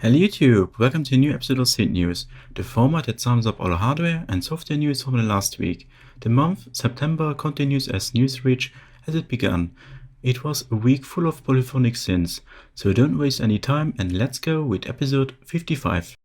Hello YouTube, welcome to a new episode of Synth News, the format that sums up all hardware and software news from the last week. The month, September, continues as news-rich as it began. It was a week full of polyphonic synths, so don't waste any time and let's go with episode 55.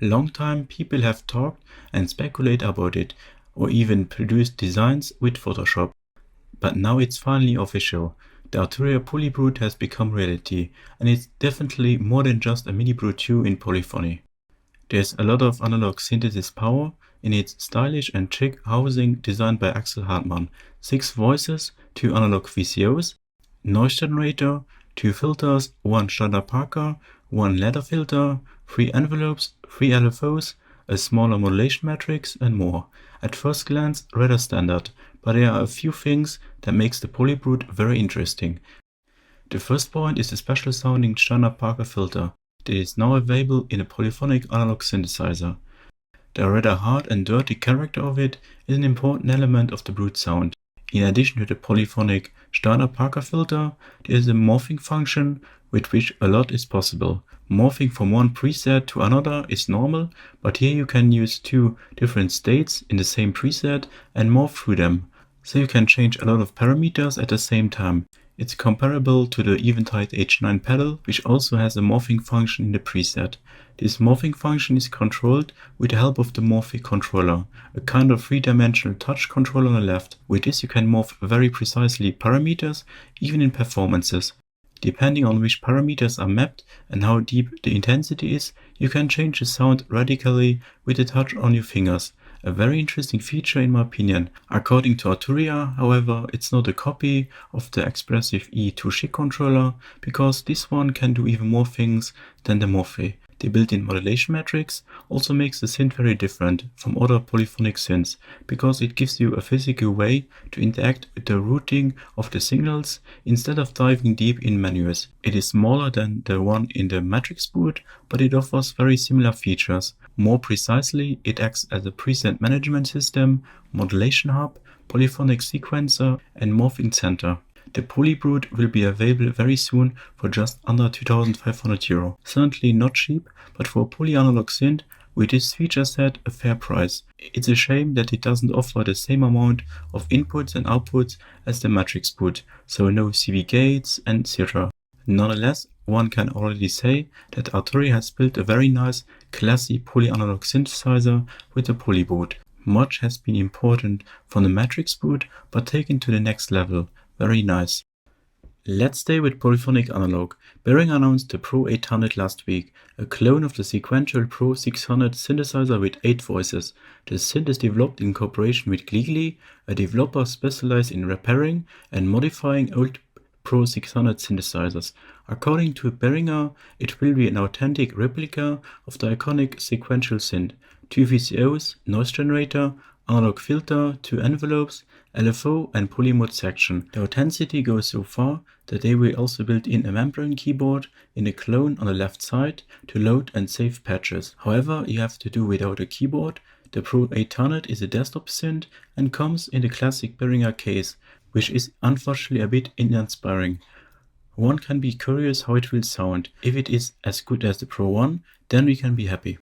Long time people have talked and speculated about it, or even produced designs with Photoshop. But now it's finally official. The Arturia PolyBrute has become reality, and it's definitely more than just a mini Brute 2 in polyphony. There's a lot of analog synthesis power in its stylish and chic housing designed by Axel Hartmann. 6 voices, 2 analog VCOs, noise generator, 2 filters, 1 standard Parker, 1 ladder filter, 3 envelopes, 3 LFOs, a smaller modulation matrix and more. At first glance rather standard, but there are a few things that makes the PolyBrute very interesting. The first point is the special sounding standard Parker filter that is now available in a polyphonic analog synthesizer. The rather hard and dirty character of it is an important element of the Brute sound. In addition to the polyphonic standard Parker filter, there is a morphing function with which a lot is possible. Morphing from one preset to another is normal, but here you can use 2 different states in the same preset and morph through them, so you can change a lot of parameters at the same time. It's comparable to the Eventide H9 pedal, which also has a morphing function in the preset. This morphing function is controlled with the help of the Morphic controller, a kind of 3-dimensional touch controller on the left. With this you can morph very precisely parameters, even in performances. Depending on which parameters are mapped and how deep the intensity is, you can change the sound radically with a touch on your fingers. A very interesting feature in my opinion. According to Arturia, however, it's not a copy of the expressive E2 Chic controller, because this one can do even more things than the Morphe. The built-in modulation matrix also makes the synth very different from other polyphonic synths, because it gives you a physical way to interact with the routing of the signals instead of diving deep in menus. It is smaller than the one in the Matrix boot, but it offers very similar features. More precisely, it acts as a preset management system, modulation hub, polyphonic sequencer, and morphing center. The PolyBrute will be available very soon for just under 2,500 euro. Certainly not cheap, but for a poly-analog synth with this feature set a fair price. It's a shame that it doesn't offer the same amount of inputs and outputs as the Matrix boot, so no CV gates and etc. Nonetheless, one can already say that Arturia has built a very nice, classy poly-analog synthesizer with the PolyBrute. Much has been important from the Matrix boot, but taken to the next level. Very nice. Let's stay with polyphonic analog. Behringer announced the Pro-800 last week, a clone of the sequential Pro-600 synthesizer with 8 voices. The synth is developed in cooperation with Gleegly, a developer specialized in repairing and modifying old Pro-600 synthesizers. According to Behringer, it will be an authentic replica of the iconic sequential synth. 2 VCOs, noise generator, analog filter, 2 envelopes, LFO and polymode section. The authenticity goes so far that they will also build in a membrane keyboard in the clone on the left side to load and save patches. However, you have to do without a keyboard. The Pro-800 is a desktop synth and comes in the classic Behringer case, which is unfortunately a bit uninspiring. One can be curious how it will sound. If it is as good as the Pro 1, then we can be happy.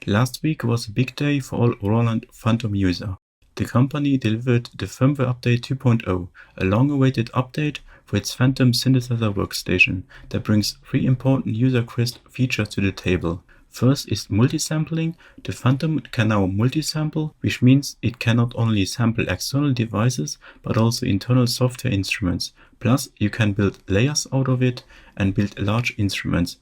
Last week was a big day for all ROLAND FANTOM users. The company delivered the firmware update 2.0, a long-awaited update for its FANTOM synthesizer workstation that brings 3 important user-request features to the table. First is multi-sampling. The FANTOM can now multi-sample, which means it can not only sample external devices but also internal software instruments. Plus, you can build layers out of it and build large instruments.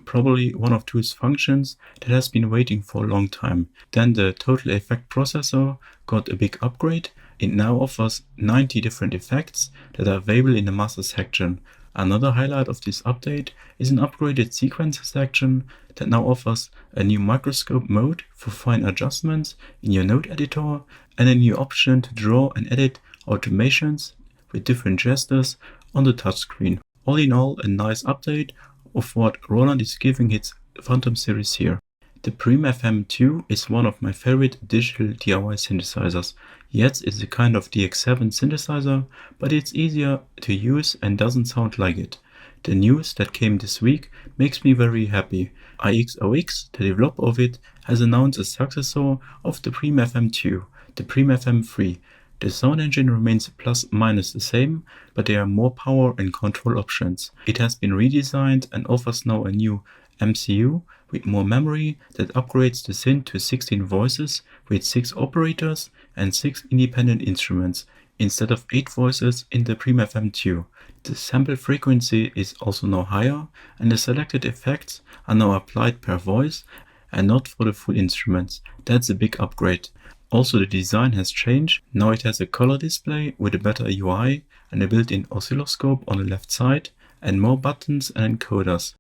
Probably one of those functions that has been waiting for a long time. Then the total effect processor got a big upgrade. It now offers 90 different effects that are available in the master section. Another highlight of this update is an upgraded sequencer section that now offers a new microscope mode for fine adjustments in your node editor and a new option to draw and edit automations with different gestures on the touchscreen. All in all, a nice update of what ROLAND is giving its FANTOM series here. The PreenFM3 is one of my favorite digital DIY synthesizers. Yes, it's a kind of DX7 synthesizer, but it's easier to use and doesn't sound like it. The news that came this week makes me very happy. IXOX, the developer of it, has announced a successor of the PreenFM2, the PreenFM3. The sound engine remains plus minus the same, but there are more power and control options. It has been redesigned and offers now a new MCU with more memory that upgrades the synth to 16 voices with 6 operators and 6 independent instruments instead of 8 voices in the PreenFM2. The sample frequency is also now higher and the selected effects are now applied per voice and not for the full instruments. That's a big upgrade. Also, the design has changed. Now it has a color display with a better UI and a built-in oscilloscope on the left side and more buttons and encoders.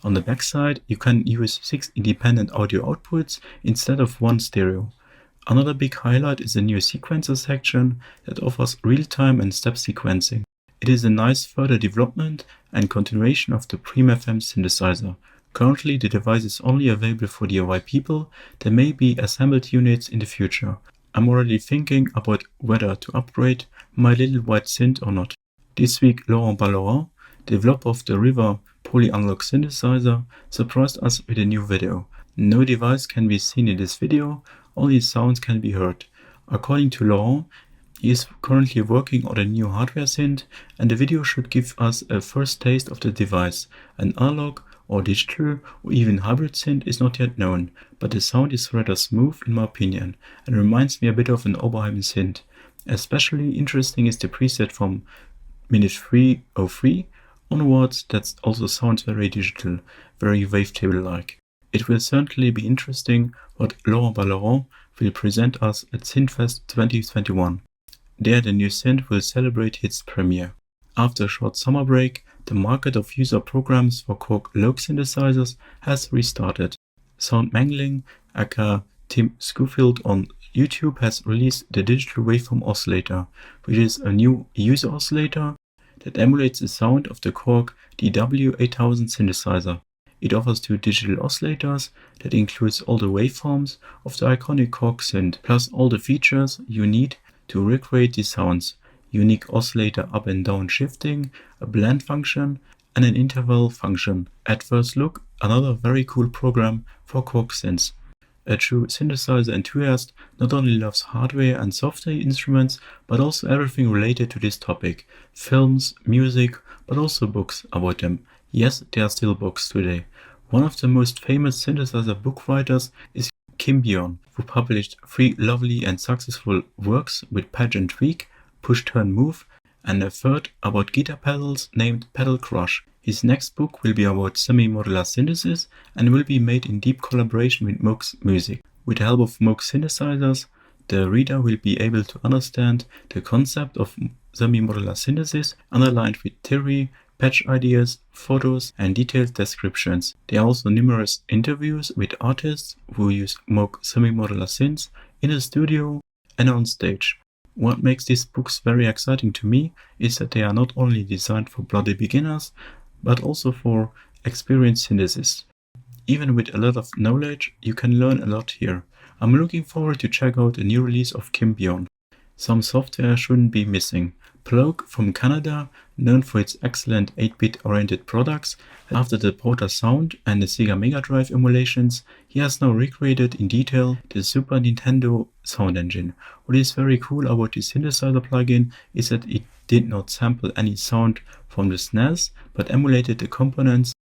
On the back side, you can use 6 independent audio outputs instead of 1 stereo. Another big highlight is the new sequencer section that offers real-time and step sequencing. It is a nice further development and continuation of the PreenFM synthesizer. Currently, the device is only available for DIY people. There may be assembled units in the future. I'm already thinking about whether to upgrade my little white synth or not. This week, BALORAN, developer of the River poly-analog synthesizer, surprised us with a new video. No device can be seen in this video, only sounds can be heard. According to Laurent, he is currently working on a new hardware synth, and the video should give us a first taste of the device. An analog or digital or even hybrid synth is not yet known, but the sound is rather smooth in my opinion and reminds me a bit of an Oberheim synth. Especially interesting is the preset from minute 3:03 onwards that also sounds very digital, very wavetable-like. It will certainly be interesting what BALORAN will present us at SYNTHS 2021. There the new synth will celebrate its premiere. After a short summer break, the market of user programs for Korg Logue synthesizers has restarted. Sound Mangling, aka Tim Schofield on YouTube, has released the digital waveform oscillator, which is a new user oscillator that emulates the sound of the Korg DW8000 synthesizer. It offers 2 digital oscillators that includes all the waveforms of the iconic Korg synth, plus all the features you need to recreate the sounds. Unique oscillator up and down shifting, a blend function, and an interval function. At first look, another very cool program for Korg synths. A true synthesizer enthusiast not only loves hardware and software instruments, but also everything related to this topic. Films, music, but also books about them. Yes, there are still books today. One of the most famous synthesizer book writers is Kim Bjorn, who published 3 lovely and successful works with Patch and Tweak, Push Turn Move, and a third about guitar pedals named Pedal Crush. His next book will be about semi-modular synthesis and will be made in deep collaboration with Moog's music. With the help of Moog synthesizers, the reader will be able to understand the concept of semi-modular synthesis underlined with theory, patch ideas, photos, and detailed descriptions. There are also numerous interviews with artists who use Moog semi-modular synths in a studio and on stage. What makes these books very exciting to me is that they are not only designed for bloody beginners, but also for experienced synthesists. Even with a lot of knowledge, you can learn a lot here. I'm looking forward to check out a new release of Kim Bjorn. Some software shouldn't be missing. Plogue from Canada, known for its excellent 8-bit oriented products, after the Porta Sound and the Sega Mega Drive emulations, he has now recreated in detail the Super Nintendo sound engine. What is very cool about the synthesizer plugin is that it did not sample any sound from the SNES, but emulated the components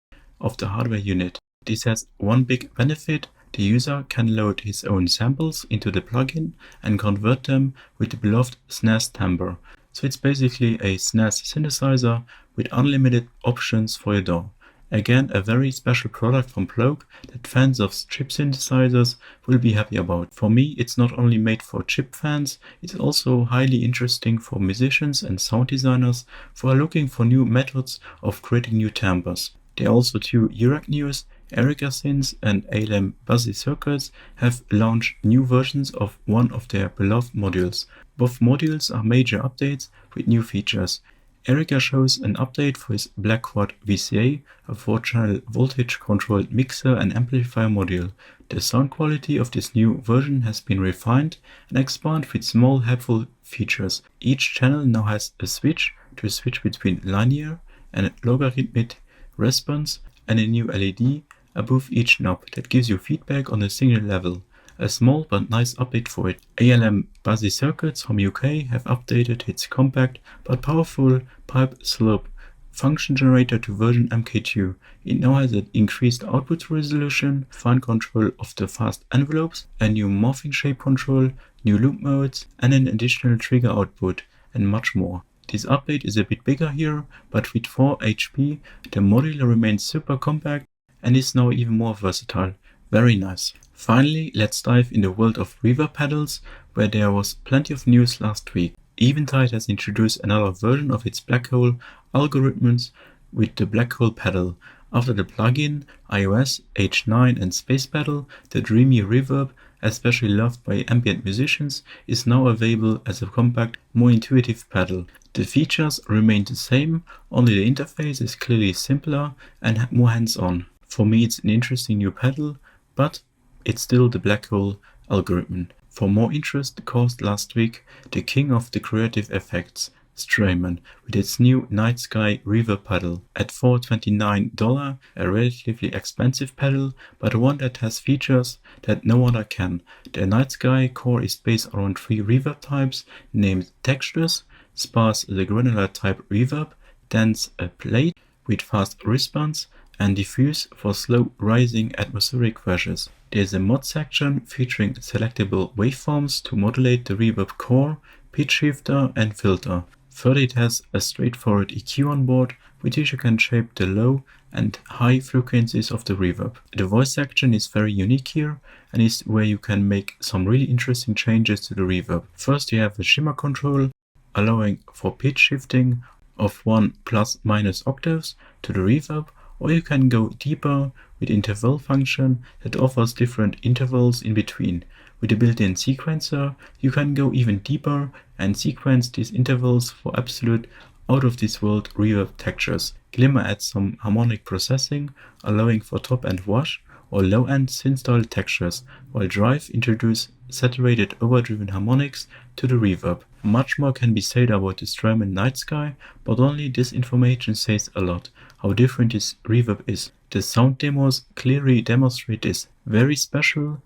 of the hardware unit. This has one big benefit: the user can load his own samples into the plugin and convert them with the beloved SNES timbre. So it's basically a SNES synthesizer with unlimited options for your DAW. Again, a very special product from Plogue that fans of chip synthesizers will be happy about. For me, it's not only made for chip fans, it's also highly interesting for musicians and sound designers who are looking for new methods of creating new timbres. There are also 2 Eurorack news. Erica Synths and ALM Buzzy Circuits have launched new versions of one of their beloved modules. Both modules are major updates with new features. Erica shows an update for his Blackhole VCA, a 4-channel voltage-controlled mixer and amplifier module. The sound quality of this new version has been refined and expanded with small helpful features. Each channel now has a switch to switch between linear and logarithmic response, and a new LED above each knob that gives you feedback on a single level. A small but nice update for it. ALM Buzzy Circuits from UK have updated its compact but powerful pipe slope function generator to version MK2. It now has an increased output resolution, fine control of the fast envelopes, a new morphing shape control, new loop modes, and an additional trigger output, and much more. This update is a bit bigger here, but with 4 HP, the module remains super compact and is now even more versatile. Very nice. Finally, let's dive in the world of reverb pedals, where there was plenty of news last week. Eventide has introduced another version of its Blackhole algorithms with the Blackhole pedal. After the plugin, iOS, H9 and Space Pedal, the dreamy reverb, especially loved by ambient musicians, is now available as a compact, more intuitive pedal. The features remain the same, only the interface is clearly simpler and more hands-on. For me, it's an interesting new pedal, but it's still the Blackhole algorithm. For more interest caused last week, the king of the creative effects, Strymon, with its new NightSky reverb pedal at $429, a relatively expensive pedal, but one that has features that no other can. The NightSky core is based around 3 reverb types named textures, sparse the granular type reverb, dense a plate with fast response, and diffuse for slow rising atmospheric pressures. There is a mod section featuring selectable waveforms to modulate the reverb core, pitch shifter and filter. Further, it has a straightforward EQ on board, with which you can shape the low and high frequencies of the reverb. The voice section is very unique here and is where you can make some really interesting changes to the reverb. First, you have a shimmer control allowing for pitch shifting of 1 ± octaves to the reverb, or you can go deeper with interval function that offers different intervals in between. With the built-in sequencer, you can go even deeper and sequence these intervals for absolute out-of-this-world reverb textures. Glimmer adds some harmonic processing, allowing for top-end wash or low-end synth-style textures, while Drive introduces saturated overdriven harmonics to the reverb. Much more can be said about the Strymon NightSky, but only this information says a lot, how different this reverb is. The sound demos clearly demonstrate this. Very special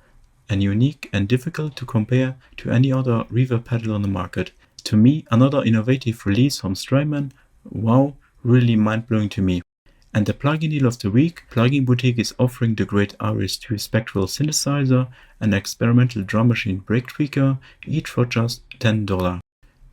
and unique and difficult to compare to any other reverb pedal on the market. To me, another innovative release from Strymon. Wow, really mind-blowing to me. And the plugin deal of the week, Plugin Boutique is offering the great RS2 Spectral Synthesizer and experimental drum machine Break Tweaker, each for just $10.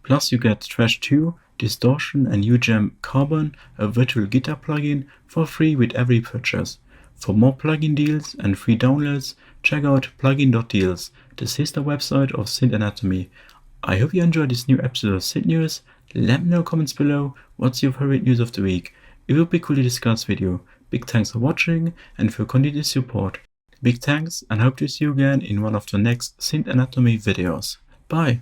Plus you get Trash 2, Distortion and UJam Carbon, a virtual guitar plugin, for free with every purchase. For more plugin deals and free downloads, check out plugin.deals, the sister website of Synth Anatomy. I hope you enjoyed this new episode of Synth News. Let me know in the comments below what's your favorite news of the week. It would be cool to discuss with you. Big thanks for watching and for continued support. Big thanks, and hope to see you again in one of the next Synth Anatomy videos. Bye!